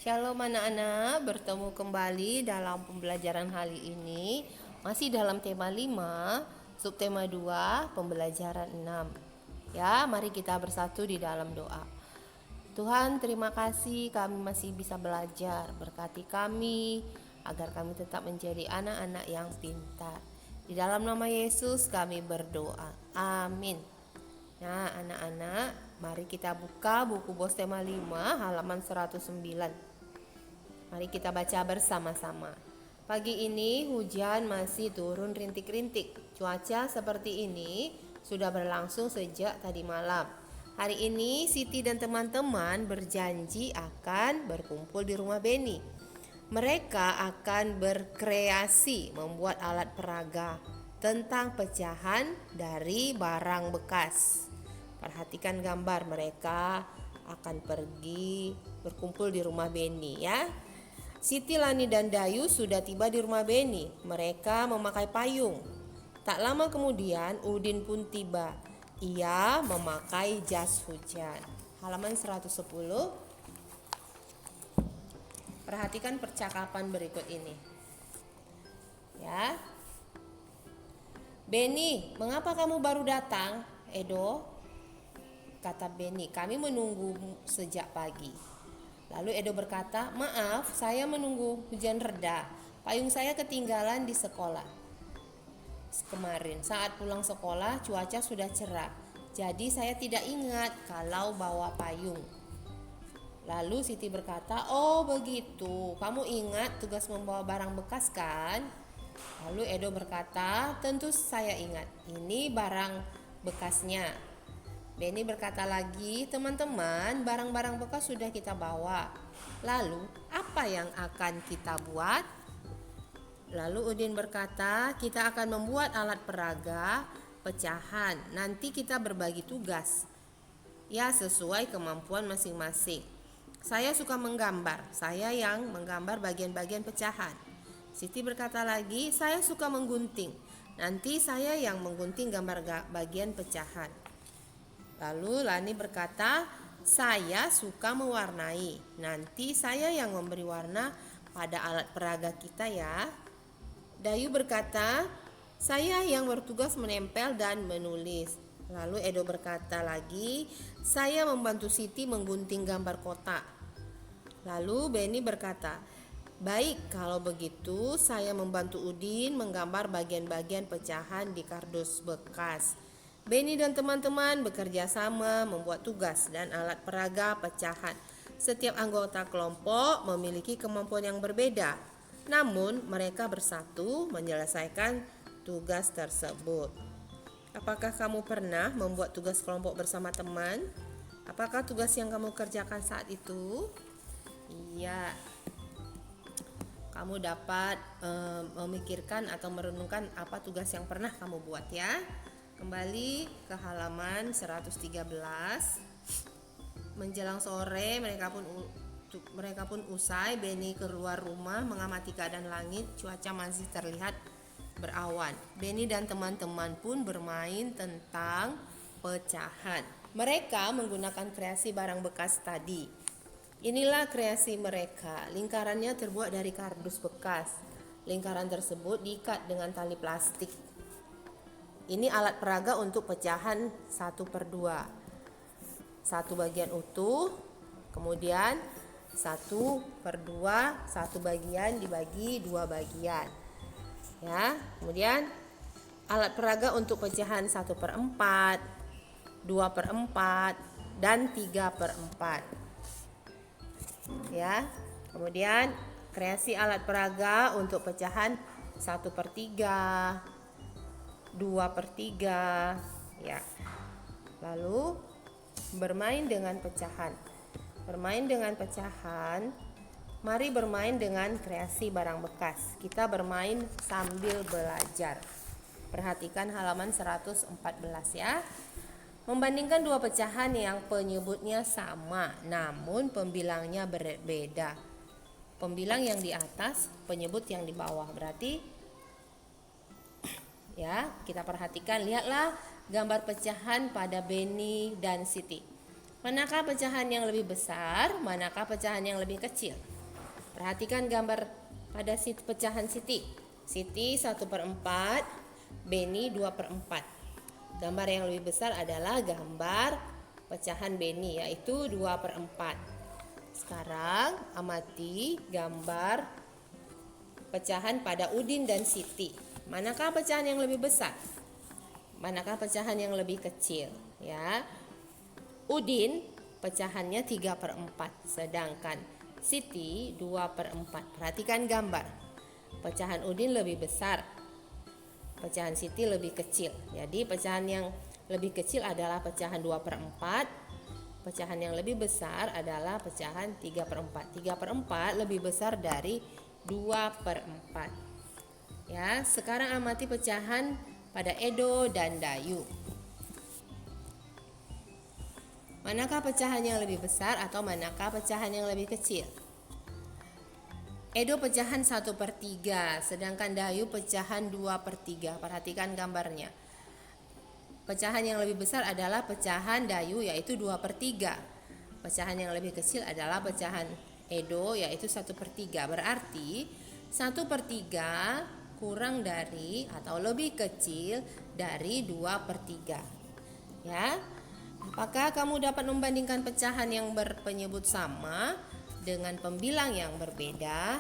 Shalom anak-anak, bertemu kembali dalam pembelajaran hari ini. Masih dalam tema 5, subtema 2, pembelajaran 6. Ya, mari kita bersatu di dalam doa. Tuhan, terima kasih kami masih bisa belajar. Berkati kami agar kami tetap menjadi anak-anak yang pintar. Di dalam nama Yesus kami berdoa. Amin. Nah, anak-anak, mari kita buka buku Bos Tema 5 halaman 109. Mari kita baca bersama-sama. Pagi ini hujan masih turun rintik-rintik. Cuaca seperti ini sudah berlangsung sejak tadi malam. Hari ini Siti dan teman-teman berjanji akan berkumpul di rumah Beni. Mereka akan berkreasi membuat alat peraga tentang pecahan dari barang bekas. Perhatikan gambar, mereka akan pergi berkumpul di rumah Beni ya. Siti, Lani dan Dayu sudah tiba di rumah Beni. Mereka memakai payung. Tak lama kemudian Udin pun tiba. Ia memakai jas hujan. Halaman 110. Perhatikan percakapan berikut ini. Ya. Beni, mengapa kamu baru datang? Edo, kata Beni, kami menunggu sejak pagi. Lalu Edo berkata, maaf, saya menunggu hujan reda. Payung saya ketinggalan di sekolah. Kemarin saat pulang sekolah cuaca sudah cerah. Jadi saya tidak ingat kalau bawa payung. Lalu Siti berkata, oh begitu, kamu ingat tugas membawa barang bekas kan? Lalu Edo berkata, tentu saya ingat, ini barang bekasnya. Beni berkata lagi, teman-teman, barang-barang bekas sudah kita bawa. Lalu, apa yang akan kita buat? Lalu Udin berkata, kita akan membuat alat peraga pecahan. Nanti kita berbagi tugas. Ya, sesuai kemampuan masing-masing. Saya suka menggambar. Saya yang menggambar bagian-bagian pecahan. Siti berkata lagi, saya suka menggunting. Nanti saya yang menggunting gambar bagian pecahan. Lalu Lani berkata, saya suka mewarnai. Nanti saya yang memberi warna pada alat peraga kita ya. Dayu berkata, saya yang bertugas menempel dan menulis. Lalu Edo berkata lagi, saya membantu Siti menggunting gambar kotak. Lalu Beni berkata, baik, kalau begitu saya membantu Udin menggambar bagian-bagian pecahan di kardus bekas. Beni dan teman-teman bekerja sama membuat tugas dan alat peraga pecahan. Setiap anggota kelompok memiliki kemampuan yang berbeda, namun mereka bersatu menyelesaikan tugas tersebut. Apakah kamu pernah membuat tugas kelompok bersama teman? Apakah tugas yang kamu kerjakan saat itu? Iya. Kamu dapat memikirkan atau merenungkan apa tugas yang pernah kamu buat ya. Kembali ke halaman 113. Menjelang sore mereka pun usai. Beni keluar rumah mengamati keadaan langit. Cuaca masih terlihat berawan. Beni dan teman-teman pun bermain tentang pecahan. Mereka menggunakan kreasi barang bekas tadi. Inilah kreasi mereka. Lingkarannya terbuat dari kardus bekas. Lingkaran tersebut diikat dengan tali plastik. Ini alat peraga untuk pecahan 1/2. Satu bagian utuh, kemudian 1/2, satu bagian dibagi 2 bagian. Ya, kemudian alat peraga untuk pecahan 1/4, 2/4, dan 3/4. Ya, kemudian kreasi alat peraga untuk pecahan 1/3, 2/3 ya. Lalu bermain dengan pecahan. Bermain dengan pecahan. Mari bermain dengan kreasi barang bekas. Kita bermain sambil belajar. Perhatikan halaman 114 ya. Membandingkan dua pecahan yang penyebutnya sama namun pembilangnya berbeda. Pembilang yang di atas, penyebut yang di bawah. Berarti ya, kita perhatikan, lihatlah gambar pecahan pada Beni dan Siti. Manakah pecahan yang lebih besar, manakah pecahan yang lebih kecil? Perhatikan gambar pada pecahan Siti. Siti 1/4, Beni 2/4. Gambar yang lebih besar adalah gambar pecahan Beni, yaitu 2/4. Sekarang amati gambar pecahan pada Udin dan Siti. Manakah pecahan yang lebih besar? Manakah pecahan yang lebih kecil? Ya, Udin pecahannya 3/4, sedangkan Siti 2/4. Perhatikan gambar. Pecahan Udin lebih besar, pecahan Siti lebih kecil. Jadi pecahan yang lebih kecil adalah pecahan 2/4. Pecahan yang lebih besar adalah pecahan 3/4. 3/4 lebih besar dari 2/4. Ya, sekarang amati pecahan pada Edo dan Dayu. Manakah pecahan yang lebih besar atau manakah pecahan yang lebih kecil? Edo pecahan 1/3, sedangkan Dayu pecahan 2/3. Perhatikan gambarnya. Pecahan yang lebih besar adalah pecahan Dayu, yaitu 2/3. Pecahan yang lebih kecil adalah pecahan Edo, yaitu 1/3. Berarti 1/3 kurang dari atau lebih kecil dari 2/3. Ya, apakah kamu dapat membandingkan pecahan yang berpenyebut sama dengan pembilang yang berbeda?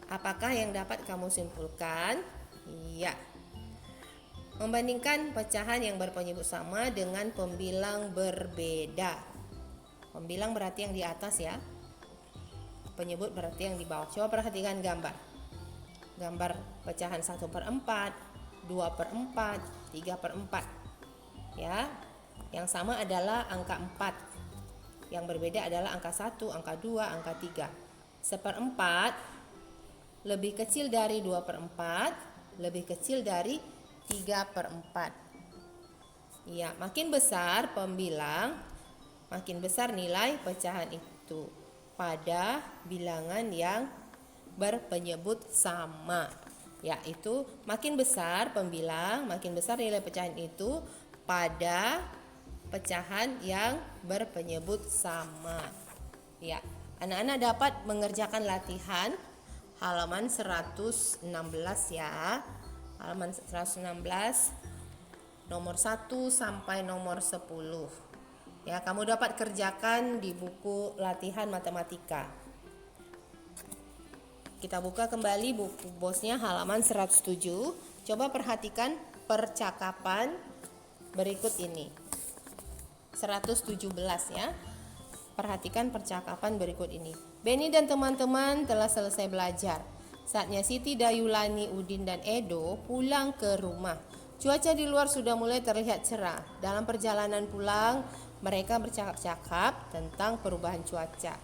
Apakah yang dapat kamu simpulkan? Iya. Membandingkan pecahan yang berpenyebut sama dengan pembilang berbeda. Pembilang berarti yang di atas ya. Penyebut berarti yang di bawah. Coba perhatikan gambar. Gambar pecahan 1/4, 2/4, 3/4. Ya. Yang sama adalah angka 4. Yang berbeda adalah angka 1, angka 2, angka 3. 1/4 lebih kecil dari 2/4, lebih kecil dari 3/4. Ya, makin besar pembilang, makin besar nilai pecahan itu pada bilangan yang berpenyebut sama. Yaitu makin besar pembilang, makin besar nilai pecahan itu pada pecahan yang berpenyebut sama. Ya, anak-anak dapat mengerjakan latihan halaman 116 ya. Halaman 116 nomor 1 sampai nomor 10. Ya, kamu dapat kerjakan di buku latihan matematika. Kita buka kembali buku bosnya halaman 107. Coba perhatikan percakapan berikut ini. 117 ya. Perhatikan percakapan berikut ini. Beni dan teman-teman telah selesai belajar. Saatnya Siti, Dayu, Lani, Udin dan Edo pulang ke rumah. Cuaca di luar sudah mulai terlihat cerah. Dalam perjalanan pulang, mereka bercakap-cakap tentang perubahan cuaca.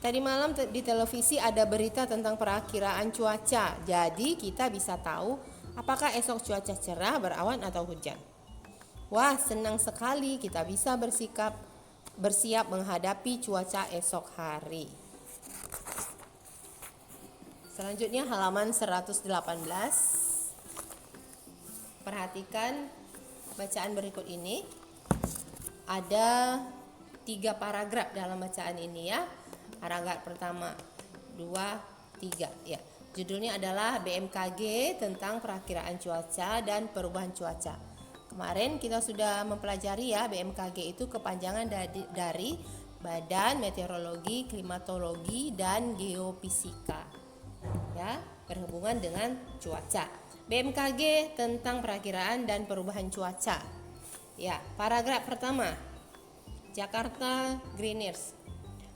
Tadi malam di televisi ada berita tentang perakiraan cuaca. Jadi kita bisa tahu apakah esok cuaca cerah, berawan atau hujan. Wah, senang sekali kita bisa bersiap menghadapi cuaca esok hari. Selanjutnya halaman 118. Perhatikan bacaan berikut ini. Ada 3 paragraf dalam bacaan ini ya. Paragraf pertama, 2, 3 ya. Judulnya adalah BMKG tentang perakiraan cuaca dan perubahan cuaca. Kemarin kita sudah mempelajari ya, BMKG itu kepanjangan dari Badan Meteorologi, Klimatologi dan Geofisika. Ya, berhubungan dengan cuaca. BMKG tentang perakiraan dan perubahan cuaca. Ya, paragraf pertama. Jakarta Greeners.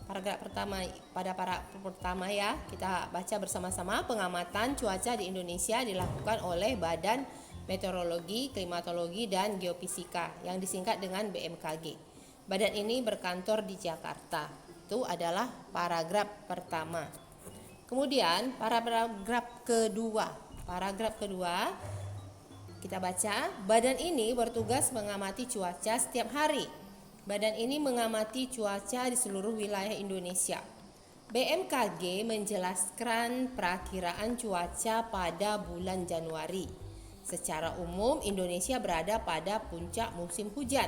Paragraf pertama, pada paragraf pertama ya, kita baca bersama-sama. Pengamatan cuaca di Indonesia dilakukan oleh Badan Meteorologi, Klimatologi dan Geofisika yang disingkat dengan BMKG. Badan ini berkantor di Jakarta. Itu adalah paragraf pertama. Kemudian paragraf kedua. Paragraf kedua kita baca, badan ini bertugas mengamati cuaca setiap hari. Badan ini mengamati cuaca di seluruh wilayah Indonesia. BMKG menjelaskan perakiraan cuaca pada bulan Januari. Secara umum Indonesia berada pada puncak musim hujan.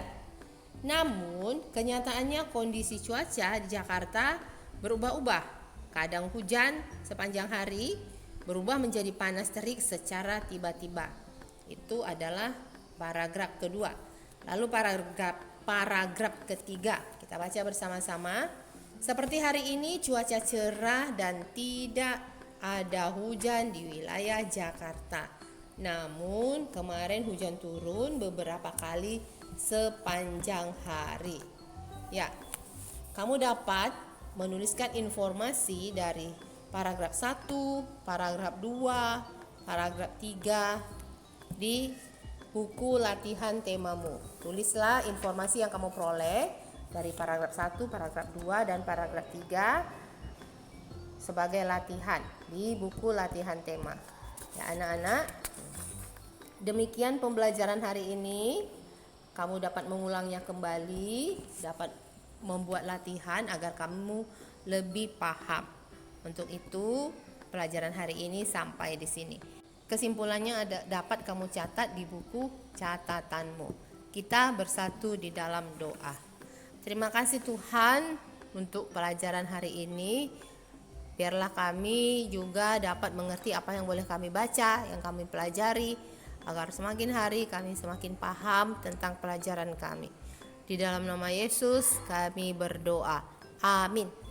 Namun, kenyataannya kondisi cuaca di Jakarta berubah-ubah. Kadang hujan sepanjang hari, berubah menjadi panas terik secara tiba-tiba. Itu adalah paragraf kedua. Lalu paragraf ketiga, kita baca bersama-sama. Seperti hari ini cuaca cerah dan tidak ada hujan di wilayah Jakarta. Namun kemarin hujan turun beberapa kali sepanjang hari. Ya, kamu dapat menuliskan informasi dari paragraf 1, paragraf 2, paragraf 3 di buku latihan temamu. Tulislah informasi yang kamu peroleh dari paragraf 1, paragraf 2, dan paragraf 3 sebagai latihan di buku latihan tema. Ya anak-anak, demikian pembelajaran hari ini. Kamu dapat mengulangnya kembali, dapat membuat latihan agar kamu lebih paham. Untuk itu, pelajaran hari ini sampai di sini. Kesimpulannya dapat kamu catat di buku catatanmu. Kita bersatu di dalam doa. Terima kasih Tuhan untuk pelajaran hari ini. Biarlah kami juga dapat mengerti apa yang boleh kami baca, yang kami pelajari, agar semakin hari kami semakin paham tentang pelajaran kami. Di dalam nama Yesus kami berdoa. Amin.